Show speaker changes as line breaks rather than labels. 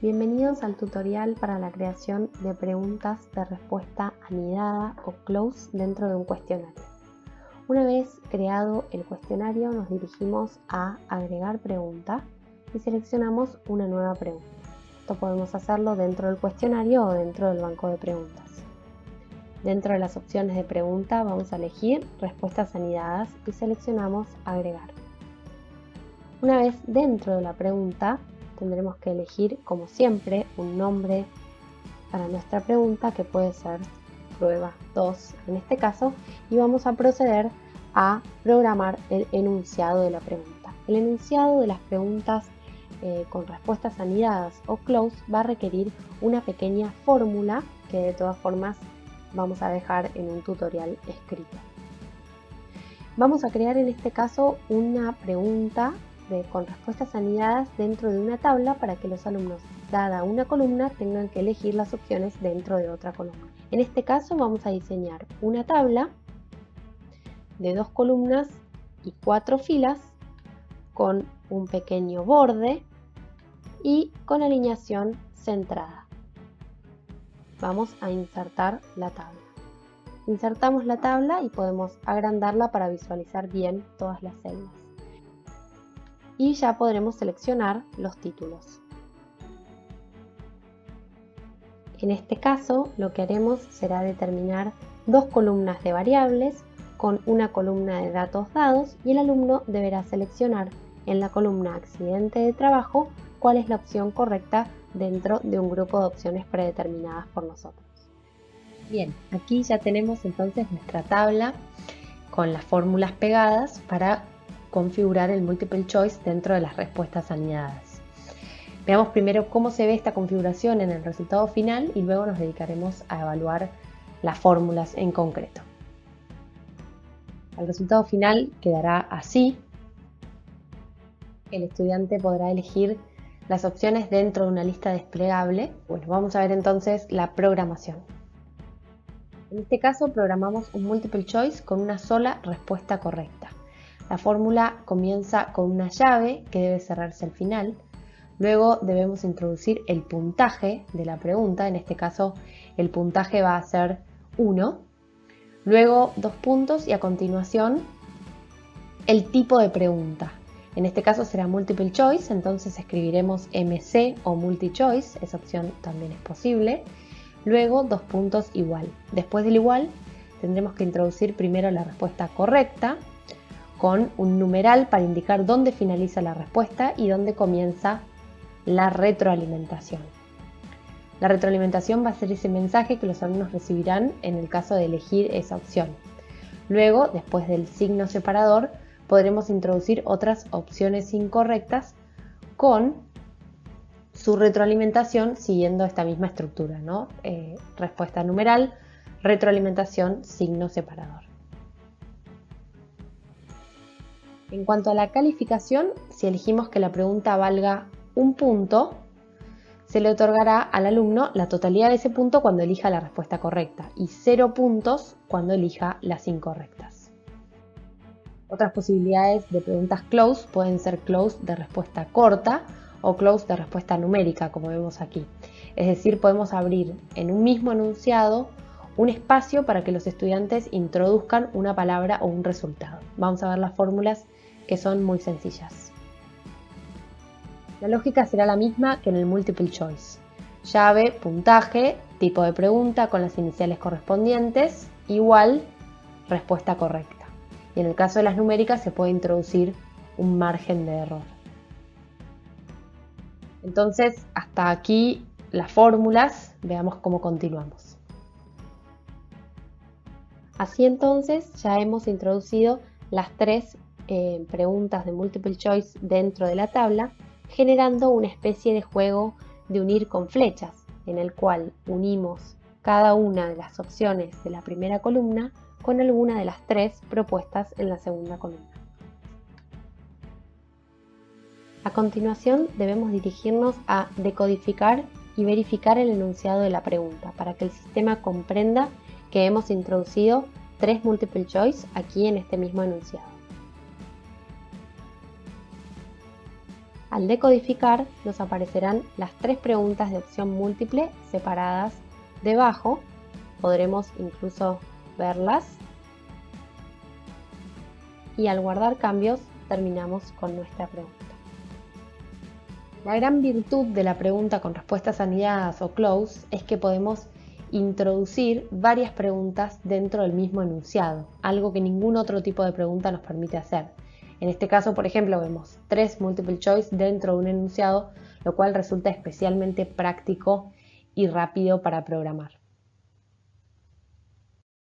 Bienvenidos al tutorial para la creación de preguntas de respuesta anidada o close dentro de un cuestionario. Una vez creado el cuestionario, nos dirigimos a agregar pregunta y seleccionamos una nueva pregunta. Esto podemos hacerlo dentro del cuestionario o dentro del banco de preguntas. Dentro de las opciones de pregunta vamos a elegir respuestas anidadas y seleccionamos agregar. Una vez dentro de la pregunta, tendremos que elegir, como siempre, un nombre para nuestra pregunta, que puede ser prueba 2 en este caso, y vamos a proceder a programar el enunciado de la pregunta. El enunciado de las preguntas con respuestas anidadas o close va a requerir una pequeña fórmula que de todas formas vamos a dejar en un tutorial escrito. Vamos a crear en este caso una pregunta con respuestas anidadas dentro de una tabla para que los alumnos, dada una columna, tengan que elegir las opciones dentro de otra columna. En este caso vamos a diseñar una tabla de 2 columnas y 4 filas con un pequeño borde y con alineación centrada. Vamos a insertar la tabla. Insertamos la tabla y podemos agrandarla para visualizar bien todas las celdas. Y ya podremos seleccionar los títulos. En este caso, lo que haremos será determinar 2 columnas de variables con una columna de datos dados, y el alumno deberá seleccionar en la columna accidente de trabajo cuál es la opción correcta dentro de un grupo de opciones predeterminadas por nosotros. Bien, aquí ya tenemos entonces nuestra tabla con las fórmulas pegadas para configurar el multiple choice dentro de las respuestas anidadas. Veamos primero cómo se ve esta configuración en el resultado final y luego nos dedicaremos a evaluar las fórmulas en concreto. El resultado final quedará así. El estudiante podrá elegir las opciones dentro de una lista desplegable. Bueno, vamos a ver entonces la programación. En este caso programamos un multiple choice con una sola respuesta correcta. La fórmula comienza con una llave que debe cerrarse al final. Luego debemos introducir el puntaje de la pregunta. En este caso el puntaje va a ser 1. Luego 2 puntos y a continuación el tipo de pregunta. En este caso será multiple choice, entonces escribiremos MC o multi-choice. Esa opción también es posible. Luego 2 puntos igual. Después del igual tendremos que introducir primero la respuesta correcta, con un numeral para indicar dónde finaliza la respuesta y dónde comienza la retroalimentación. La retroalimentación va a ser ese mensaje que los alumnos recibirán en el caso de elegir esa opción. Luego, después del signo separador, podremos introducir otras opciones incorrectas con su retroalimentación siguiendo esta misma estructura, ¿no? Respuesta numeral, retroalimentación, signo separador. En cuanto a la calificación, si elegimos que la pregunta valga 1 punto, se le otorgará al alumno la totalidad de ese punto cuando elija la respuesta correcta y 0 puntos cuando elija las incorrectas. Otras posibilidades de preguntas close pueden ser close de respuesta corta o close de respuesta numérica, como vemos aquí. Es decir, podemos abrir en un mismo enunciado un espacio para que los estudiantes introduzcan una palabra o un resultado. Vamos a ver las fórmulas, que son muy sencillas. La lógica será la misma que en el multiple choice. Llave, puntaje, tipo de pregunta con las iniciales correspondientes, igual, respuesta correcta. Y en el caso de las numéricas se puede introducir un margen de error. Entonces, hasta aquí las fórmulas. Veamos cómo continuamos. Así entonces ya hemos introducido las 3 preguntas de multiple choice dentro de la tabla, generando una especie de juego de unir con flechas, en el cual unimos cada una de las opciones de la primera columna con alguna de las 3 propuestas en la segunda columna. A continuación debemos dirigirnos a decodificar y verificar el enunciado de la pregunta para que el sistema comprenda que hemos introducido 3 multiple choice aquí en este mismo enunciado. Al decodificar nos aparecerán las 3 preguntas de opción múltiple separadas debajo. Podremos incluso verlas. Y al guardar cambios terminamos con nuestra pregunta. La gran virtud de la pregunta con respuestas anidadas o close es que podemos introducir varias preguntas dentro del mismo enunciado, algo que ningún otro tipo de pregunta nos permite hacer. En este caso, por ejemplo, vemos 3 multiple choice dentro de un enunciado, lo cual resulta especialmente práctico y rápido para programar.